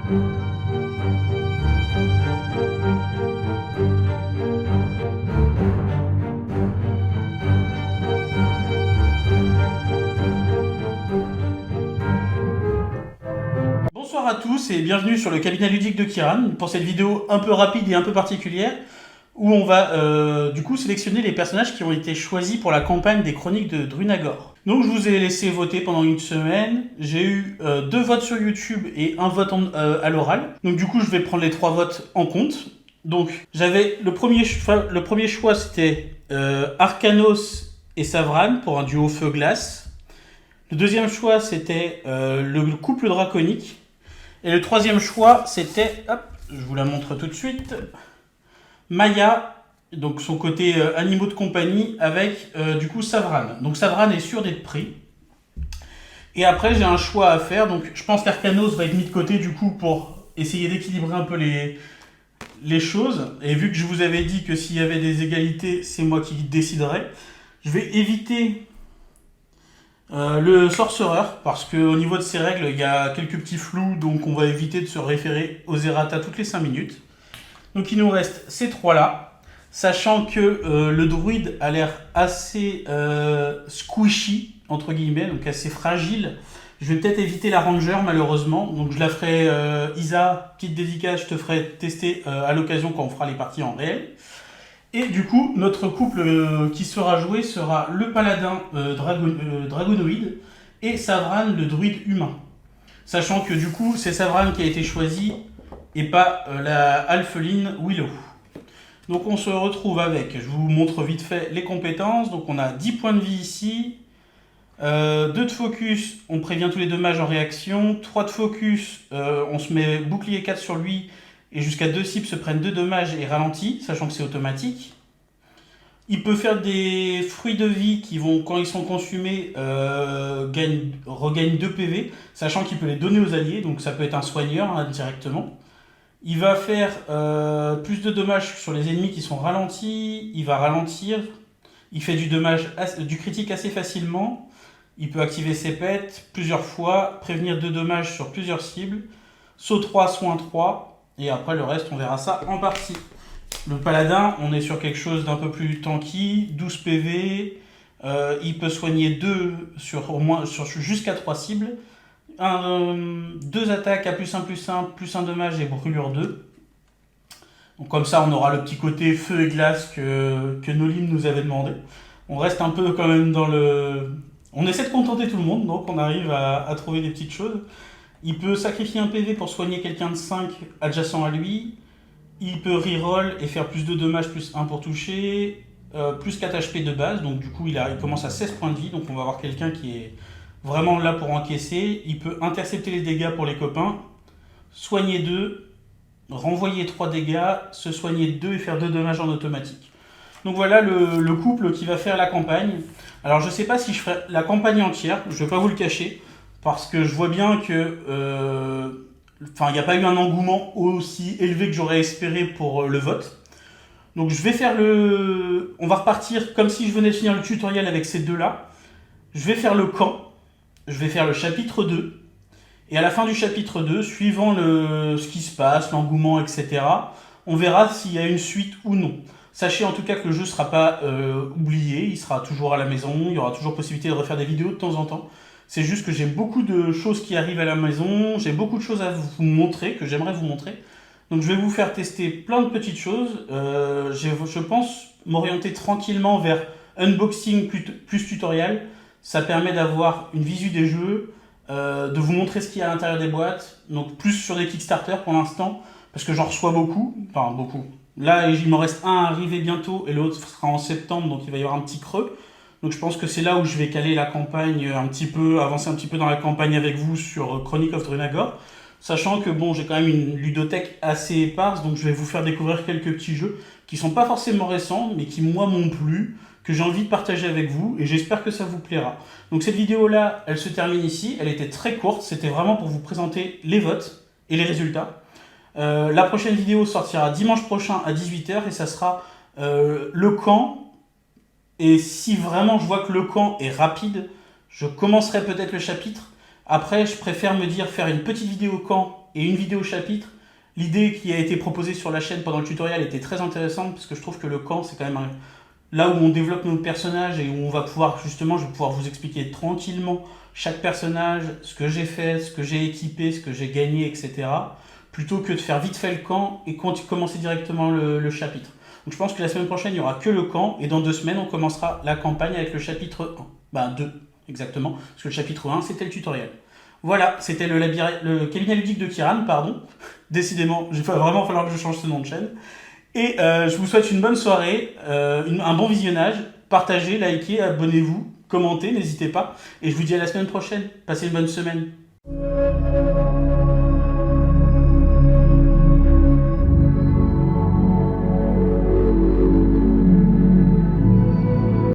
Bonsoir à tous et bienvenue sur le cabinet ludique de Kiran pour cette vidéo un peu rapide et un peu particulière où on va du coup sélectionner les personnages qui ont été choisis pour la campagne des Chroniques de Drunagor. Donc je vous ai laissé voter pendant une semaine, j'ai eu 2 votes sur YouTube et un vote à l'oral. Donc du coup je vais prendre les 3 votes en compte. Donc j'avais le premier choix c'était Arcanos et Savran pour un duo feu-glace. Le deuxième choix c'était le couple draconique. Et le troisième choix, c'était, hop, je vous la montre tout de suite, Maya, donc son côté animaux de compagnie, avec du coup Savran. Donc Savran est sûr d'être pris. Et après, j'ai un choix à faire, donc je pense qu'Arcanos va être mis de côté du coup pour essayer d'équilibrer un peu les choses. Et vu que je vous avais dit que s'il y avait des égalités, c'est moi qui déciderai, je vais éviter le sorcereur, parce qu'au niveau de ses règles, il y a quelques petits flous, donc on va éviter de se référer aux errata toutes les 5 minutes. Donc il nous reste ces 3-là, sachant que le druide a l'air assez squishy, entre guillemets, donc assez fragile. Je vais peut-être éviter la ranger, malheureusement, donc je la ferai, Isa, petite dédicace, je te ferai tester à l'occasion quand on fera les parties en réel. Et du coup, notre couple qui sera joué sera le paladin dragonoïde et Savran, le druide humain. Sachant que du coup, c'est Savran qui a été choisi et pas la alpheline Willow. Donc on se retrouve avec, je vous montre vite fait les compétences. Donc on a 10 points de vie ici, 2 de focus, on prévient tous les dommages en réaction, 3 de focus, on se met bouclier 4 sur lui, et jusqu'à 2 cibles se prennent 2 dommages et ralentis, sachant que c'est automatique. Il peut faire des fruits de vie qui vont, quand ils sont consumés, regagnent 2 PV, sachant qu'il peut les donner aux alliés, donc ça peut être un soigneur directement. Il va faire plus de dommages sur les ennemis qui sont ralentis, il va ralentir, il fait du critique assez facilement, il peut activer ses pets plusieurs fois, prévenir 2 dommages sur plusieurs cibles, saut 3, soin 3, et après le reste on verra ça en partie. Le paladin, on est sur quelque chose d'un peu plus tanky, 12 PV, il peut soigner 2 jusqu'à 3 cibles, 2 attaques à +1/+1, plus 1 dommage et brûlure 2. Donc comme ça on aura le petit côté feu et glace que Nolim nous avait demandé. On reste un peu quand même dans le... On essaie de contenter tout le monde, donc on arrive à trouver des petites choses. Il peut sacrifier un PV pour soigner quelqu'un de 5 adjacent à lui. Il peut reroll et faire plus de dommages, plus 1 pour toucher, plus 4 HP de base. Donc du coup, il commence à 16 points de vie. Donc on va avoir quelqu'un qui est vraiment là pour encaisser. Il peut intercepter les dégâts pour les copains, soigner 2, renvoyer 3 dégâts, se soigner 2 et faire 2 dommages en automatique. Donc voilà le couple qui va faire la campagne. Alors je sais pas si je ferai la campagne entière, je vais pas vous le cacher, parce que je vois bien que il n'y a pas eu un engouement aussi élevé que j'aurais espéré pour le vote. Donc je vais faire on va repartir comme si je venais de finir le tutoriel avec ces deux-là. Je vais faire le camp, je vais faire le chapitre 2. Et à la fin du chapitre 2, suivant ce qui se passe, l'engouement, etc., on verra s'il y a une suite ou non. Sachez en tout cas que le jeu ne sera pas oublié, il sera toujours à la maison, il y aura toujours possibilité de refaire des vidéos de temps en temps. C'est juste que j'ai beaucoup de choses qui arrivent à la maison, j'ai beaucoup de choses à vous montrer, que j'aimerais vous montrer. Donc je vais vous faire tester plein de petites choses. Je pense m'orienter tranquillement vers unboxing plus tutoriel. Ça permet d'avoir une visu des jeux, de vous montrer ce qu'il y a à l'intérieur des boîtes. Donc plus sur des Kickstarter pour l'instant, parce que j'en reçois beaucoup. Enfin beaucoup. Là il m'en reste un à arriver bientôt et l'autre sera en septembre, donc il va y avoir un petit creux. Donc je pense que c'est là où je vais caler la campagne un petit peu, avancer un petit peu dans la campagne avec vous sur Chronic of Drunagor. Sachant que bon, j'ai quand même une ludothèque assez éparse, donc je vais vous faire découvrir quelques petits jeux qui sont pas forcément récents, mais qui moi m'ont plu, que j'ai envie de partager avec vous, et j'espère que ça vous plaira. Donc cette vidéo-là, elle se termine ici, elle était très courte, c'était vraiment pour vous présenter les votes et les résultats. La prochaine vidéo sortira dimanche prochain à 18h, et ça sera le camp. Et si vraiment je vois que le camp est rapide, je commencerai peut-être le chapitre. Après, je préfère me dire faire une petite vidéo camp et une vidéo chapitre. L'idée qui a été proposée sur la chaîne pendant le tutoriel était très intéressante parce que je trouve que le camp, c'est quand même là où on développe nos personnages et où on va pouvoir, justement, je vais pouvoir vous expliquer tranquillement chaque personnage, ce que j'ai fait, ce que j'ai équipé, ce que j'ai gagné, etc. Plutôt que de faire vite fait le camp et commencer directement le chapitre. Donc je pense que la semaine prochaine, il n'y aura que le camp et dans 2 semaines, on commencera la campagne avec le chapitre 1. Ben 2, exactement, parce que le chapitre 1, c'était le tutoriel. Voilà, c'était le cabinet ludique de Kiran, pardon. Décidément, il va vraiment falloir que je change ce nom de chaîne. Et je vous souhaite une bonne soirée, un bon visionnage. Partagez, likez, abonnez-vous, commentez, n'hésitez pas. Et je vous dis à la semaine prochaine. Passez une bonne semaine.